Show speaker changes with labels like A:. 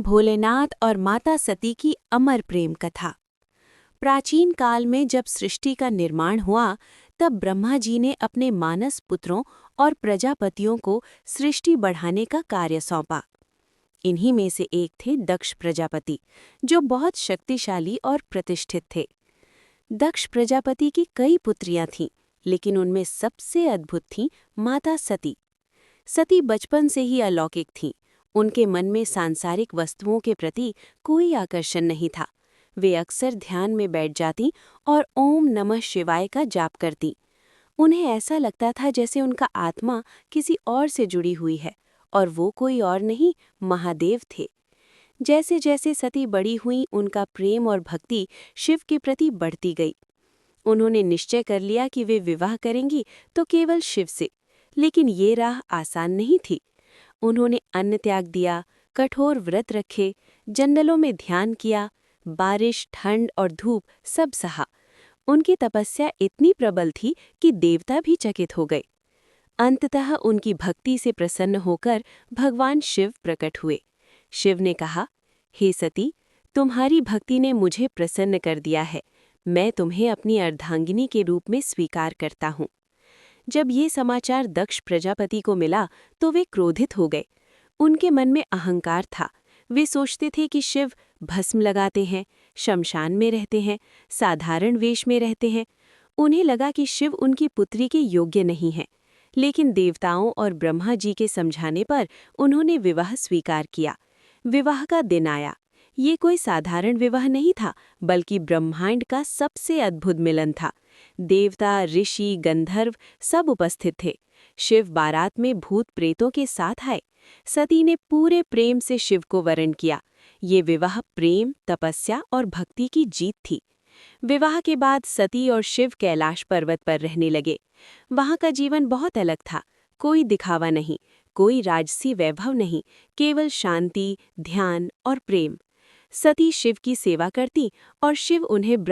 A: भोलेनाथ और माता सती की अमर प्रेम कथा। प्राचीन काल में जब सृष्टि का निर्माण हुआ, तब ब्रह्मा जी ने अपने मानस पुत्रों और प्रजापतियों को सृष्टि बढ़ाने का कार्य सौंपा। इन्हीं में से एक थे दक्ष प्रजापति, जो बहुत शक्तिशाली और प्रतिष्ठित थे। दक्ष प्रजापति की कई पुत्रियां थीं, लेकिन उनमें सबसे अद्भुत थीं माता सती। सती बचपन से ही अलौकिक थीं। उनके मन में सांसारिक वस्तुओं के प्रति कोई आकर्षण नहीं था। वे अक्सर ध्यान में बैठ जातीं और ओम नमः शिवाय का जाप करतीं। उन्हें ऐसा लगता था जैसे उनका आत्मा किसी और से जुड़ी हुई है, और वो कोई और नहीं, महादेव थे। जैसे जैसे सती बड़ी हुईं, उनका प्रेम और भक्ति शिव के प्रति बढ़ती गई। उन्होंने निश्चय कर लिया कि वे विवाह करेंगी तो केवल शिव से, लेकिन ये राह आसान नहीं थी। उन्होंने अन्न त्याग दिया, कठोर व्रत रखे, जंगलों में ध्यान किया, बारिश, ठंड और धूप सब सहा। उनकी तपस्या इतनी प्रबल थी कि देवता भी चकित हो गए। अंततः उनकी भक्ति से प्रसन्न होकर भगवान शिव प्रकट हुए। शिव ने कहा, हे सती, तुम्हारी भक्ति ने मुझे प्रसन्न कर दिया है। मैं तुम्हें अपनी अर्धांगिनी के रूप में स्वीकार करता हूँ। जब ये समाचार दक्ष प्रजापति को मिला तो वे क्रोधित हो गए। उनके मन में अहंकार था। वे सोचते थे कि शिव भस्म लगाते हैं, शमशान में रहते हैं, साधारण वेश में रहते हैं। उन्हें लगा कि शिव उनकी पुत्री के योग्य नहीं है, लेकिन देवताओं और ब्रह्मा जी के समझाने पर उन्होंने विवाह स्वीकार किया। विवाह का दिन आया। ये कोई साधारण विवाह नहीं था, बल्कि ब्रह्मांड का सबसे अद्भुत मिलन था। देवता, ऋषि, गंधर्व सब उपस्थित थे। शिव बारात में भूत प्रेतों के साथ आए। सती ने पूरे प्रेम से शिव को वरण किया। ये विवाह प्रेम, तपस्या और भक्ति की जीत थी। विवाह के बाद सती और शिव कैलाश पर्वत पर रहने लगे। वहाँ का जीवन बहुत अलग था। कोई दिखावा नहीं, कोई राजसी वैभव नहीं, केवल शांति, ध्यान और प्रेम। सती शिव की सेवा करती और शिव उन्हें